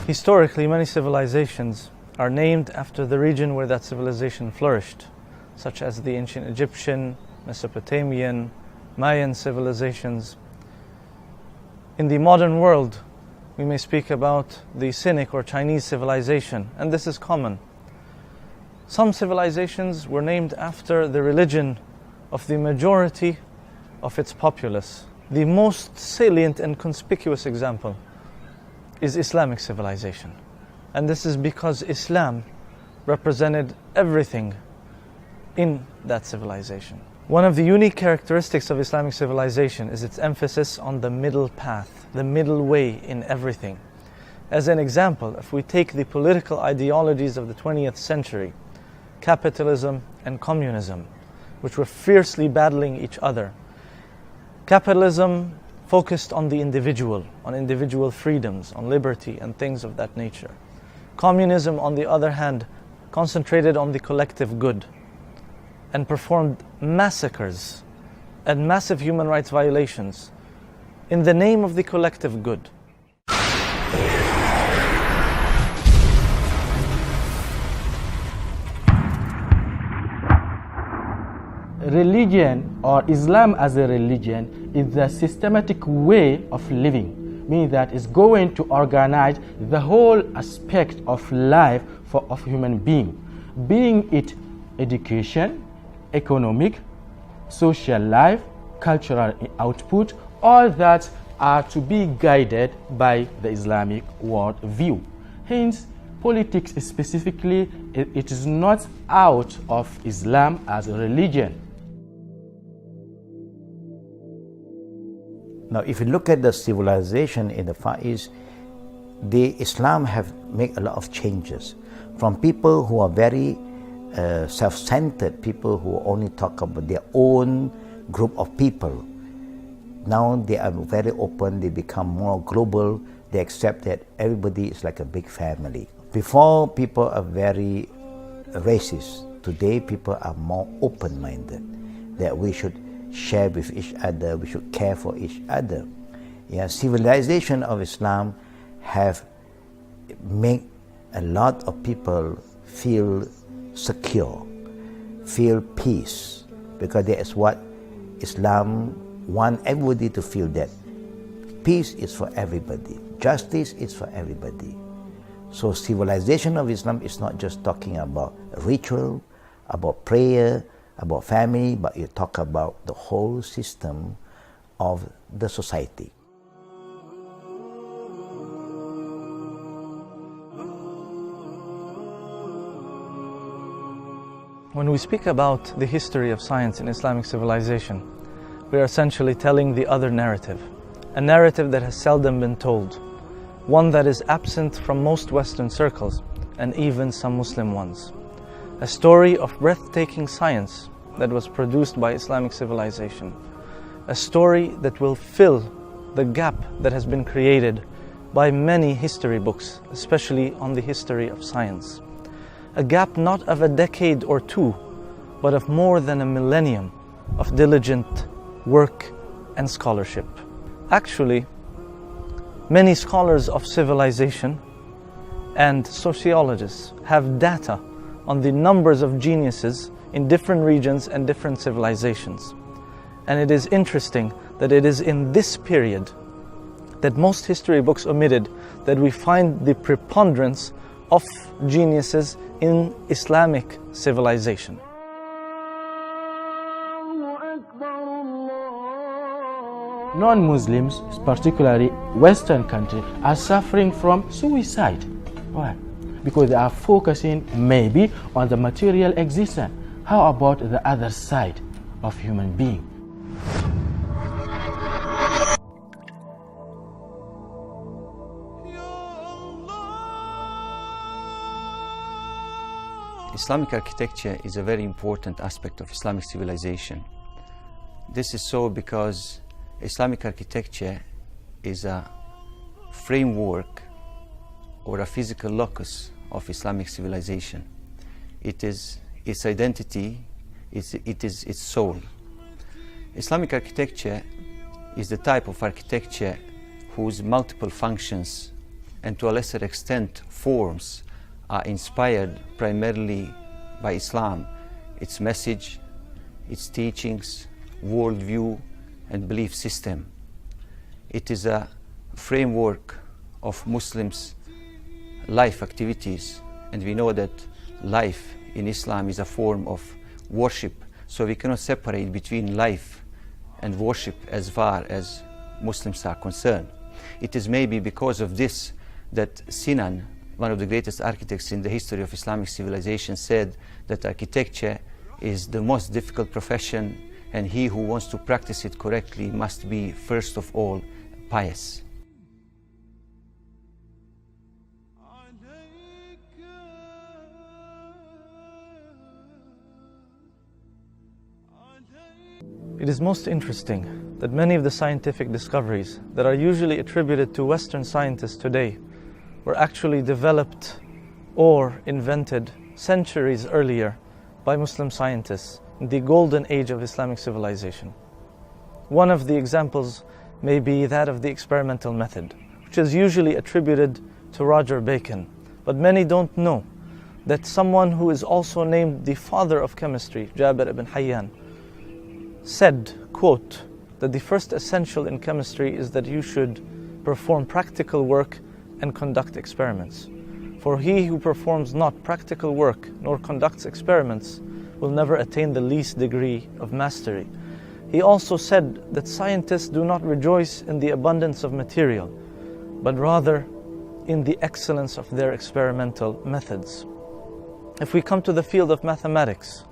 Historically, many civilizations are named after the region where that civilization flourished, such as the ancient Egyptian, Mesopotamian, Mayan civilizations. In the modern world, we may speak about the Sinic or Chinese civilization, and this is common. Some civilizations were named after the religion of the majority of its populace. The most salient and conspicuous example is Islamic civilization. And this is because Islam represented everything in that civilization. One of the unique characteristics of Islamic civilization is its emphasis on the middle path, the middle way in everything. As an example, if we take the political ideologies of the 20th century, capitalism and communism, which were fiercely battling each other. Capitalism focused on the individual, on individual freedoms, on liberty and things of that nature. Communism, on the other hand, concentrated on the collective good and performed massacres and massive human rights violations in the name of the collective good. Religion, or Islam as a religion, is the systematic way of living, meaning that it's going to organize the whole aspect of life of human being it education, economic, social life, cultural output, all that are to be guided by the Islamic world view. Hence, politics specifically, it is not out of Islam as a religion. Now, if you look at the civilization in the Far East, the Islam have made a lot of changes. From people who are very self-centered, people who only talk about their own group of people. Now they are very open, they become more global, they accept that everybody is like a big family. Before, people are very racist. Today, people are more open-minded, that we should share with each other, we should care for each other. Yeah, civilization of Islam have made a lot of people feel secure, feel peace, because that is what Islam wants everybody to feel, that peace is for everybody, justice is for everybody. So civilization of Islam is not just talking about ritual, about prayer, about family, but you talk about the whole system of the society. When we speak about the history of science in Islamic civilization, we are essentially telling the other narrative, a narrative that has seldom been told, one that is absent from most Western circles and even some Muslim ones. A story of breathtaking science that was produced by Islamic civilization. A story that will fill the gap that has been created by many history books, especially on the history of science. A gap not of a decade or two, but of more than a millennium of diligent work and scholarship. Actually, many scholars of civilization and sociologists have data on the numbers of geniuses in different regions and different civilizations. And it is interesting that it is in this period that most history books omitted that we find the preponderance of geniuses in Islamic civilization. Non-Muslims, particularly Western countries, are suffering from suicide. Why? Because they are focusing maybe on the material existence. How about the other side of human being? Islamic architecture is a very important aspect of Islamic civilization. This is so because Islamic architecture is a framework or a physical locus of Islamic civilization. It is its identity, it is its soul. Islamic architecture is the type of architecture whose multiple functions and to a lesser extent forms are inspired primarily by Islam, its message, its teachings, worldview, and belief system. It is a framework of Muslims' life activities, and we know that life in Islam is a form of worship, so we cannot separate between life and worship as far as Muslims are concerned. It is maybe because of this that Sinan, one of the greatest architects in the history of Islamic civilization, said that architecture is the most difficult profession, and he who wants to practice it correctly must be first of all pious. It is most interesting that many of the scientific discoveries that are usually attributed to Western scientists today were actually developed or invented centuries earlier by Muslim scientists in the golden age of Islamic civilization. One of the examples may be that of the experimental method, which is usually attributed to Roger Bacon, but many don't know that someone who is also named the father of chemistry, Jabir ibn Hayyan, said, quote, that the first essential in chemistry is that you should perform practical work and conduct experiments. For he who performs not practical work nor conducts experiments will never attain the least degree of mastery. He also said that scientists do not rejoice in the abundance of material, but rather in the excellence of their experimental methods. If we come to the field of mathematics,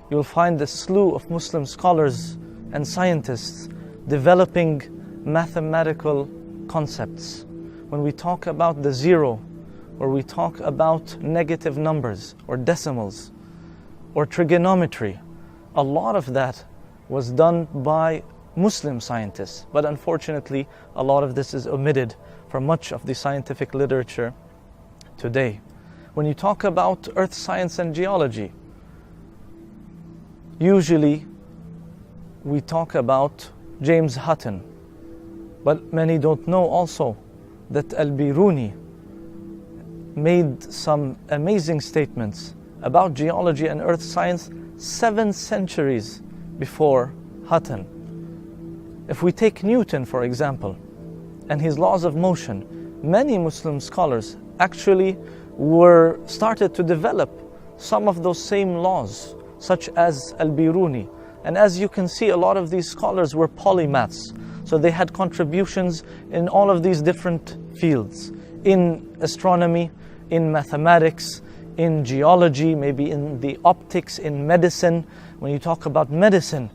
you will find a slew of Muslim scholars and scientists developing mathematical concepts. When we talk about the zero, or we talk about negative numbers or decimals or trigonometry, a lot of that was done by Muslim scientists, but unfortunately a lot of this is omitted from much of the scientific literature today. When you talk about earth science and geology, usually we talk about James Hutton, but many don't know also that Al-Biruni made some amazing statements about geology and earth science 7 centuries before Hutton. If we take Newton, for example, and his laws of motion, many Muslim scholars actually started to develop some of those same laws, such as Al-Biruni. And as you can see, a lot of these scholars were polymaths, so they had contributions in all of these different fields, in astronomy, in mathematics, in geology, maybe in the optics, in medicine. When you talk about medicine,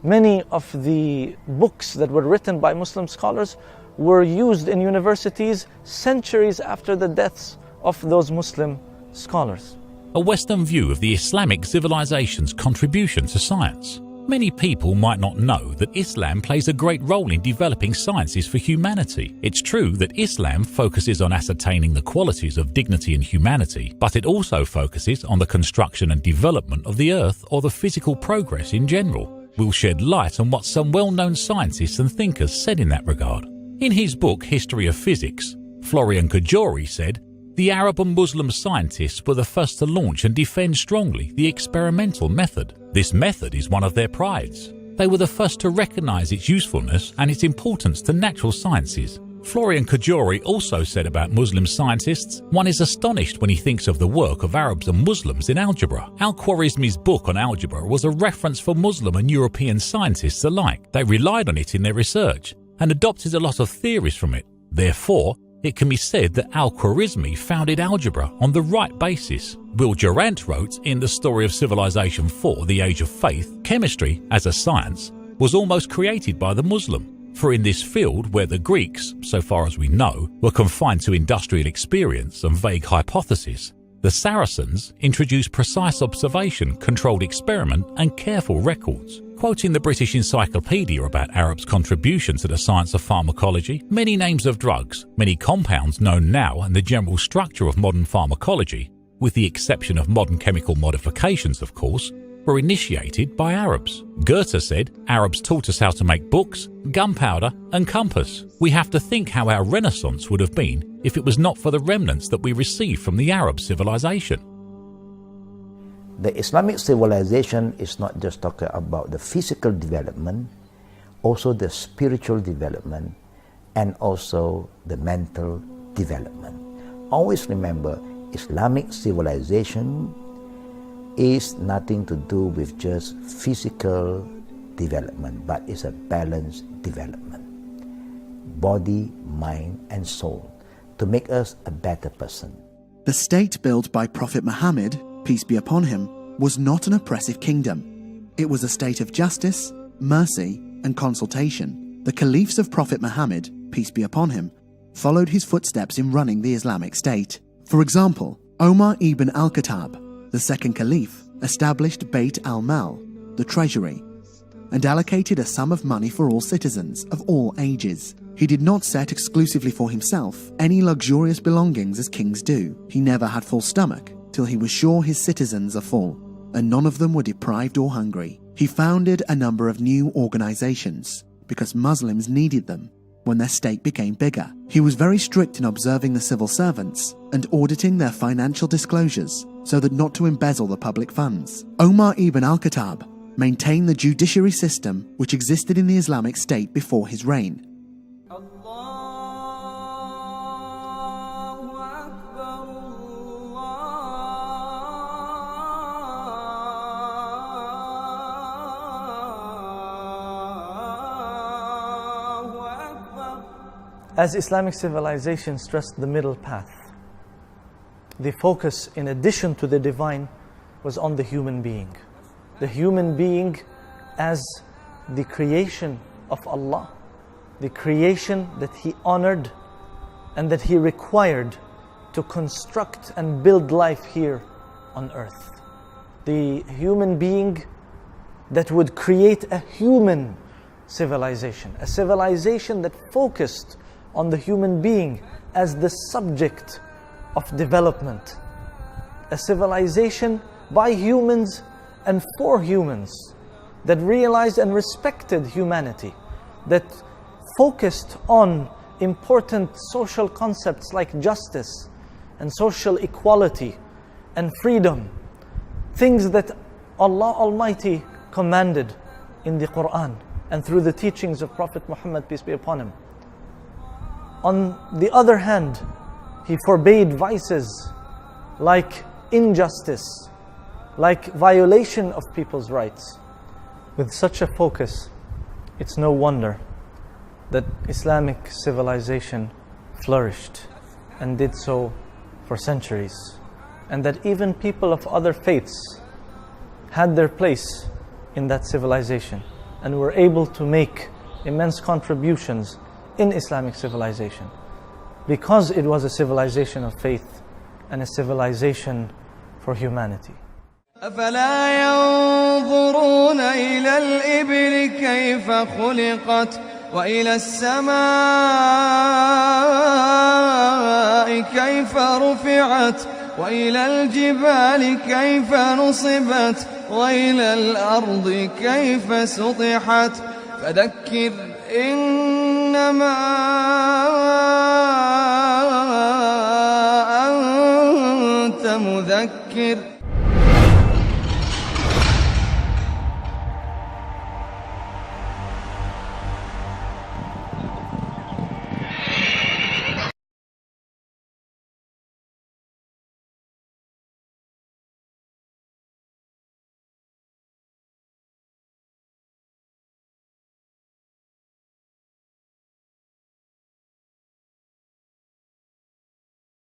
many of the books that were written by Muslim scholars were used in universities centuries after the deaths of those Muslim scholars. A Western view of the Islamic civilization's contribution to science. Many people might not know that Islam plays a great role in developing sciences for humanity. It's true that Islam focuses on ascertaining the qualities of dignity and humanity, but it also focuses on the construction and development of the earth or the physical progress in general. We'll shed light on what some well-known scientists and thinkers said in that regard. In his book History of Physics, Florian Cajori said, "The Arab and Muslim scientists were the first to launch and defend strongly the experimental method. This method is one of their prides. They were the first to recognize its usefulness and its importance to natural sciences." Florian Cajori also said about Muslim scientists, "One is astonished when he thinks of the work of Arabs and Muslims in algebra. Al-Khwarizmi's book on algebra was a reference for Muslim and European scientists alike. They relied on it in their research and adopted a lot of theories from it. Therefore, it can be said that Al-Khwarizmi founded algebra on the right basis." Will Durant wrote in The Story of Civilization 4, The Age of Faith, "Chemistry, as a science, was almost created by the Muslim. For in this field where the Greeks, so far as we know, were confined to industrial experience and vague hypotheses, the Saracens introduced precise observation, controlled experiment and careful records." Quoting the British Encyclopedia about Arabs' contribution to the science of pharmacology, many names of drugs, many compounds known now and the general structure of modern pharmacology, with the exception of modern chemical modifications of course, were initiated by Arabs. Goethe said, Arabs taught us how to make books, gunpowder and compass. We have to think how our Renaissance would have been if it was not for the remnants that we received from the Arab civilization. The Islamic civilization is not just talking about the physical development, also the spiritual development, and also the mental development. Always remember, Islamic civilization is nothing to do with just physical development, but it's a balanced development. Body, mind, and soul, to make us a better person. The state built by Prophet Muhammad, peace be upon him, was not an oppressive kingdom. It was a state of justice, mercy, and consultation. The caliphs of Prophet Muhammad, peace be upon him, followed his footsteps in running the Islamic State. For example, Omar ibn al-Khattab, the second caliph, established Bayt al-Mal, the treasury, and allocated a sum of money for all citizens of all ages. He did not set exclusively for himself any luxurious belongings as kings do. He never had full stomach till he was sure his citizens are full, and none of them were deprived or hungry. He founded a number of new organizations because Muslims needed them when their state became bigger. He was very strict in observing the civil servants and auditing their financial disclosures so that not to embezzle the public funds. Omar ibn al-Khattab maintained the judiciary system which existed in the Islamic State before his reign. As Islamic civilization stressed the middle path, the focus, in addition to the divine, was on the human being. The human being as the creation of Allah, the creation that He honored and that He required to construct and build life here on earth. The human being that would create a human civilization, a civilization that focused on the human being as the subject of development. A civilization by humans and for humans that realized and respected humanity, that focused on important social concepts like justice and social equality and freedom, things that Allah Almighty commanded in the Quran and through the teachings of Prophet Muhammad, peace be upon him. On the other hand, He forbade vices like injustice, like violation of people's rights. With such a focus, it's no wonder that Islamic civilization flourished and did so for centuries, and that even people of other faiths had their place in that civilization and were able to make immense contributions in Islamic civilization, because it was a civilization of faith and a civilization for humanity. أفلا ينظرون إلى الإبل كيف خلقت وإلى السماء كيف رفعت وإلى الجبال كيف نصبت وإلى الأرض كيف سطحت فذكر إنما أنت مذكر